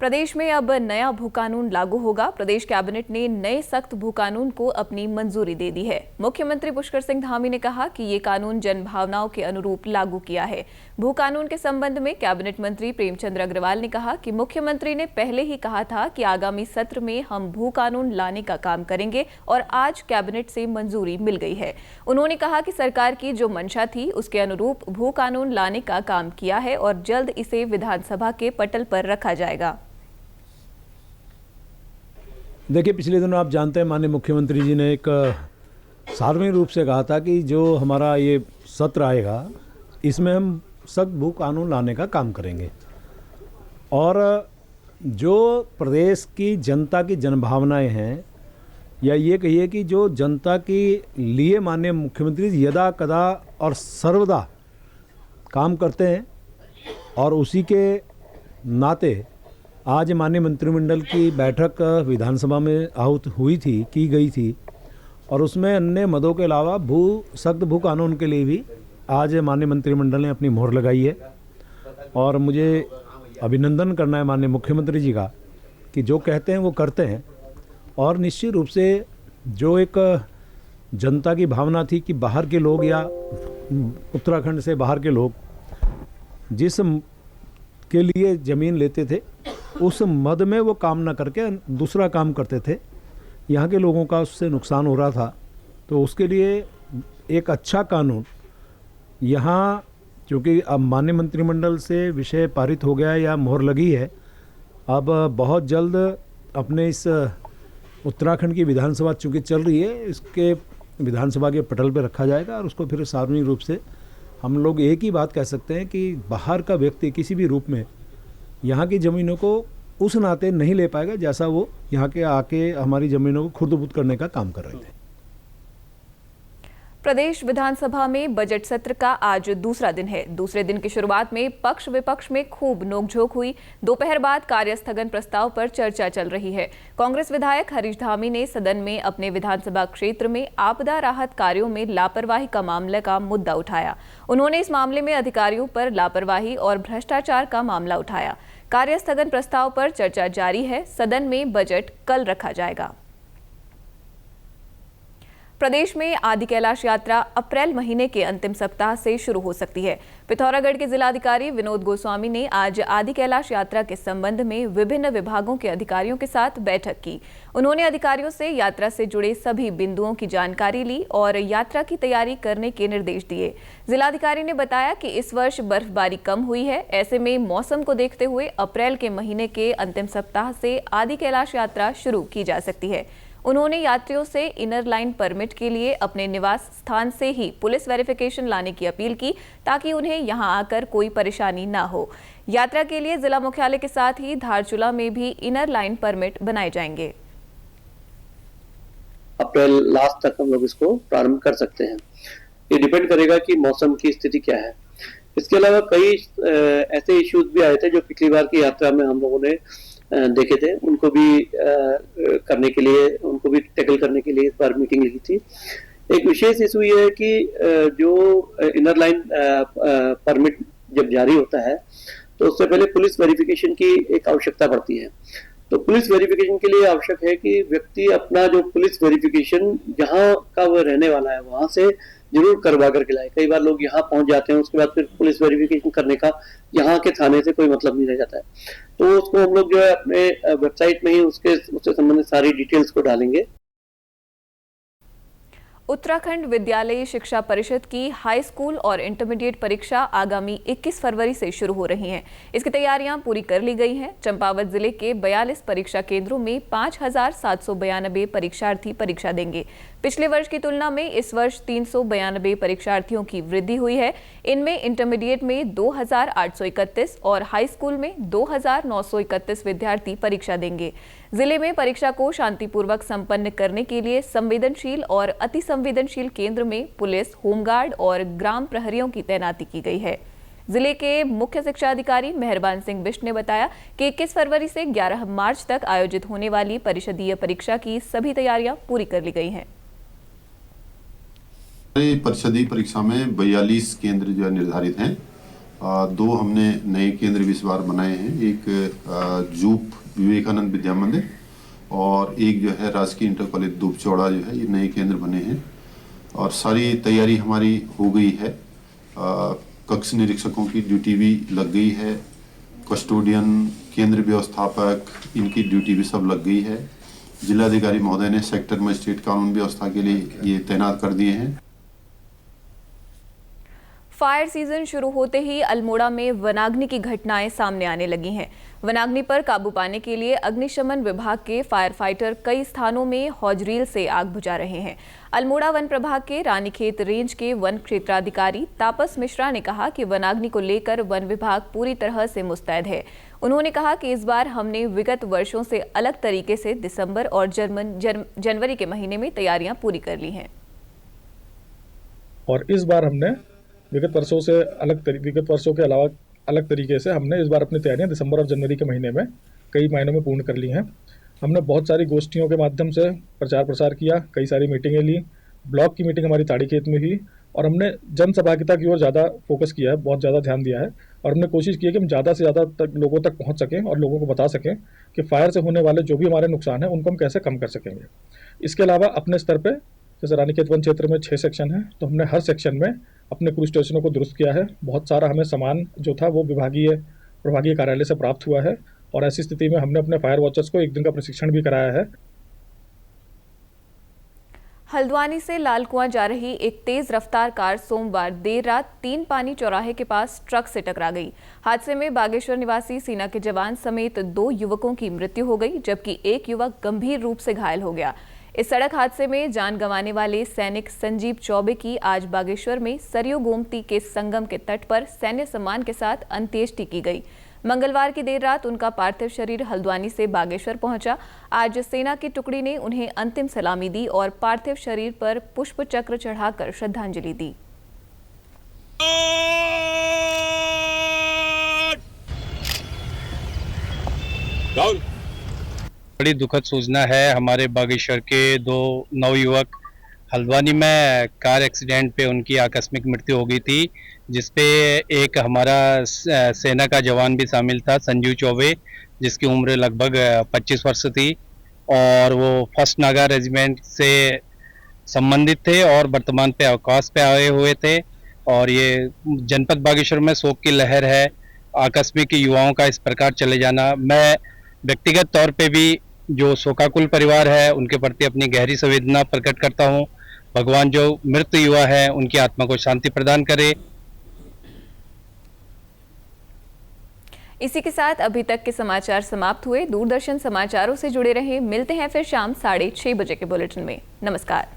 प्रदेश में अब नया भू कानून लागू होगा। प्रदेश कैबिनेट ने नए सख्त भू कानून को अपनी मंजूरी दे दी है। मुख्यमंत्री पुष्कर सिंह धामी ने कहा कि ये कानून जनभावनाओं के अनुरूप लागू किया है। भू कानून के संबंध में कैबिनेट मंत्री प्रेमचंद अग्रवाल ने कहा कि मुख्यमंत्री ने पहले ही कहा था कि आगामी सत्र में हम भू कानून लाने का काम करेंगे और आज कैबिनेट से मंजूरी मिल गई है। उन्होंने कहा कि सरकार की जो मंशा थी उसके अनुरूप भू कानून लाने का काम किया है और जल्द इसे विधानसभा के पटल पर रखा जाएगा। देखिए, पिछले दिनों आप जानते हैं माननीय मुख्यमंत्री जी ने एक सार्वजनिक रूप से कहा था कि जो हमारा ये सत्र आएगा इसमें हम सख्त भू कानून लाने का काम करेंगे और जो प्रदेश की जनता की जनभावनाएं हैं या ये कहिए कि जो जनता के लिए माननीय मुख्यमंत्री यदा कदा और सर्वदा काम करते हैं और उसी के नाते आज माननीय मंत्रिमंडल की बैठक विधानसभा में आहूत हुई थी, की गई थी और उसमें अन्य मदों के अलावा सख्त भू कानून के लिए भी आज माननीय मंत्रिमंडल ने अपनी मोहर लगाई है। और मुझे अभिनंदन करना है माननीय मुख्यमंत्री जी का कि जो कहते हैं वो करते हैं और निश्चित रूप से जो एक जनता की भावना थी कि बाहर के लोग या उत्तराखंड से बाहर के लोग जिस के लिए ज़मीन लेते थे उस मद में वो काम ना करके दूसरा काम करते थे, यहाँ के लोगों का उससे नुकसान हो रहा था। तो उसके लिए एक अच्छा कानून यहाँ, क्योंकि अब माननीय मंत्रिमंडल से विषय पारित हो गया या मोहर लगी है, अब बहुत जल्द अपने इस उत्तराखंड की विधानसभा चूँकि चल रही है इसके विधानसभा के पटल पर रखा जाएगा और उसको फिर सार्वजनिक रूप से हम लोग एक ही बात कह सकते हैं कि बाहर का व्यक्ति किसी भी रूप में यहाँ की ज़मीनों को उस नाते नहीं ले पाएगा जैसा वो यहाँ के आके हमारी ज़मीनों को खुर्द-बुर्द करने का काम कर रहे थे। प्रदेश विधानसभा में बजट सत्र का आज दूसरा दिन है। दूसरे दिन की शुरुआत में पक्ष विपक्ष में खूब नोकझोंक हुई। दोपहर बाद कार्यस्थगन प्रस्ताव पर चर्चा चल रही है। कांग्रेस विधायक हरीश धामी ने सदन में अपने विधानसभा क्षेत्र में आपदा राहत कार्यों में लापरवाही का मामले का मुद्दा उठाया। उन्होंने इस मामले में अधिकारियों पर लापरवाही और भ्रष्टाचार का मामला उठाया। कार्यस्थगन प्रस्ताव पर चर्चा जारी है। सदन में बजट कल रखा जाएगा। प्रदेश में आदि कैलाश यात्रा अप्रैल महीने के अंतिम सप्ताह से शुरू हो सकती है। पिथौरागढ़ के जिलाधिकारी विनोद गोस्वामी ने आज आदि कैलाश यात्रा के संबंध में विभिन्न विभागों के अधिकारियों के साथ बैठक की। उन्होंने अधिकारियों से यात्रा से जुड़े सभी बिंदुओं की जानकारी ली और यात्रा की तैयारी करने के निर्देश दिए। जिलाधिकारी ने बताया कि इस वर्ष बर्फबारी कम हुई है, ऐसे में मौसम को देखते हुए अप्रैल के महीने के अंतिम सप्ताह से आदि कैलाश यात्रा शुरू की जा सकती है। उन्होंने यात्रियों से इनर लाइन परमिट के लिए अपने निवास स्थान से ही पुलिस वेरिफिकेशन लाने की अपील की ताकि उन्हें यहां आकर कोई परेशानी ना हो। यात्रा के लिए जिला मुख्यालय के साथ ही धारचूला में भी इनर लाइन परमिट बनाए जाएंगे। अप्रैल लास्ट तक हम लोग इसको प्रारंभ कर सकते हैं। ये डिपेंड करेगा कि मौसम की स्थिति क्या है। इसके अलावा कई ऐसे इश्यूज भी आए थे जो पिछली बार की यात्रा में हम लोगों ने देखे थे, उनको भी करने के लिए, उनको भी टैकल करने के लिए इस बार मीटिंग ली थी। एक विशेष इशू ये है कि जो इनर लाइन परमिट जब जारी होता है तो उससे पहले पुलिस वेरिफिकेशन की एक आवश्यकता पड़ती है। तो पुलिस वेरिफिकेशन के लिए आवश्यक है कि व्यक्ति अपना जो पुलिस वेरिफिकेशन जहाँ का वो रहने वाला है वहां से जरूर करवा करके लाए। कई बार लोग यहाँ पहुंच जाते हैं, उसके बाद फिर पुलिस वेरिफिकेशन करने का यहाँ के थाने से कोई मतलब नहीं रह जाता है। तो उसको हम लोग जो है अपने वेबसाइट में ही उससे संबंधित सारी डिटेल्स को डालेंगे। उत्तराखंड विद्यालयी शिक्षा परिषद की हाई स्कूल और इंटरमीडिएट परीक्षा आगामी 21 फरवरी से शुरू हो रही हैं। इसकी तैयारियां पूरी कर ली गई हैं। चंपावत जिले के 42 परीक्षा केंद्रों में 5,792 परीक्षार्थी परीक्षा देंगे। पिछले वर्ष की तुलना में इस वर्ष 392 परीक्षार्थियों की वृद्धि हुई है। इनमें इंटरमीडिएट में 2,831 और हाई स्कूल में 2,931 विद्यार्थी परीक्षा देंगे। जिले में परीक्षा को शांतिपूर्वक संपन्न करने के लिए संवेदनशील और अति संवेदनशील केंद्र में पुलिस, होमगार्ड और ग्राम प्रहरियों की तैनाती की गई है। जिले के मुख्य शिक्षा अधिकारी मेहरबान सिंह बिष्ट ने बताया कि 21 फरवरी से 11 मार्च तक आयोजित होने वाली परिषदीय परीक्षा की सभी तैयारियां पूरी कर ली गई हैं। परिषदीय परीक्षा में 42 केंद्र जो निर्धारित हैं दो हमने नए केंद्र भी इस बार बनाए हैं, एक जूप विवेकानंद विद्या मंदिर और एक जो है राजकीय इंटर कॉलेज दुबचौड़ा, जो है ये नए केंद्र बने हैं और सारी तैयारी हमारी हो गई है। कक्ष निरीक्षकों की ड्यूटी भी लग गई है, कस्टोडियन, केंद्र व्यवस्थापक, इनकी ड्यूटी भी सब लग गई है। जिलाधिकारी महोदय ने सेक्टर मजिस्ट्रेट कानून व्यवस्था के लिए ये तैनात कर दिए हैं। फायर सीजन शुरू होते ही अल्मोड़ा में वनाग्नि की घटनाएं सामने आने लगी हैं। वनाग्नि पर काबू पाने के लिए अग्निशमन विभाग के फायर फाइटर कई स्थानों में हौजरील से आग बुझा रहे हैं। अल्मोड़ा वन प्रभाग के रानीखेत रेंज के वन क्षेत्राधिकारी तापस मिश्रा ने कहा कि वनाग्नि को लेकर वन विभाग पूरी तरह से मुस्तैद है। उन्होंने कहा कि इस बार हमने विगत वर्षों से अलग तरीके से दिसंबर और जनवरी के महीने में तैयारियां पूरी कर ली हैं। और इस बार हमने विगत वर्षों के अलावा अलग तरीके से हमने इस बार अपनी तैयारियां दिसंबर और जनवरी के महीने में कई महीनों में पूर्ण कर ली हैं। हमने बहुत सारी गोष्ठियों के माध्यम से प्रचार प्रसार किया, कई सारी मीटिंगें ली। ब्लॉक की मीटिंग हमारी ताड़ीखेत में हुई और हमने जन सहभागिता की ओर ज़्यादा फोकस किया है, बहुत ज़्यादा ध्यान दिया है और हमने कोशिश की है कि हम ज़्यादा से ज़्यादा लोगों तक पहुँच सकें और लोगों को बता सकें कि फायर से होने वाले जो भी हमारे नुकसान हैं उनको हम कैसे कम कर सकेंगे। इसके अलावा अपने स्तर पर जैसे रानीखेत वन क्षेत्र में 6 सेक्शन है, तो हमने हर सेक्शन में अपने क्रूज स्टेशनों को दुरुस्त किया है। बहुत सारा हमें सामान जो था वो प्रभागीय कार्यालय से प्राप्त हुआ है और ऐसी स्थिति में हमने अपने फायर वॉचर्स को 1 दिन का प्रशिक्षण भी कराया है। हल्द्वानी से लालकुआं जा रही एक तेज रफ्तार कार सोमवार देर रात 3 पानी चौराहे के पास ट्रक से टकरा गई। हादसे में बागेश्वर निवासी सेना के जवान समेत 2 युवकों की मृत्यु हो गई, जबकि एक युवक गंभीर रूप से घायल हो गया। इस सड़क हादसे में जान गंवाने वाले सैनिक संजीव चौबे की आज बागेश्वर में सरयू गोमती के संगम के तट पर सैन्य सम्मान के साथ अंत्येष्टि की गई। मंगलवार की देर रात उनका पार्थिव शरीर हल्द्वानी से बागेश्वर पहुंचा। आज सेना की टुकड़ी ने उन्हें अंतिम सलामी दी और पार्थिव शरीर पर पुष्प चक्र चढ़ाकर श्रद्धांजलि दी। बड़ी दुखद सूचना है। हमारे बागेश्वर के 2 नवयुवक हल्द्वानी में कार एक्सीडेंट पे उनकी आकस्मिक मृत्यु हो गई थी, जिसपे एक हमारा सेना का जवान भी शामिल था, संजीव चौबे, जिसकी उम्र लगभग 25 वर्ष थी और वो 1st नागा रेजिमेंट से संबंधित थे और वर्तमान पे अवकाश पे आए हुए थे। और ये जनपद बागेश्वर में शोक की लहर है। आकस्मिक युवाओं का इस प्रकार चले जाना, मैं व्यक्तिगत तौर पे भी जो शोकाकुल परिवार है उनके प्रति अपनी गहरी संवेदना प्रकट करता हूं। भगवान जो मृत युवा है उनकी आत्मा को शांति प्रदान करे। इसी के साथ अभी तक के समाचार समाप्त हुए। दूरदर्शन समाचारों से जुड़े रहें। मिलते हैं फिर शाम 6:30 बजे के बुलेटिन में। नमस्कार।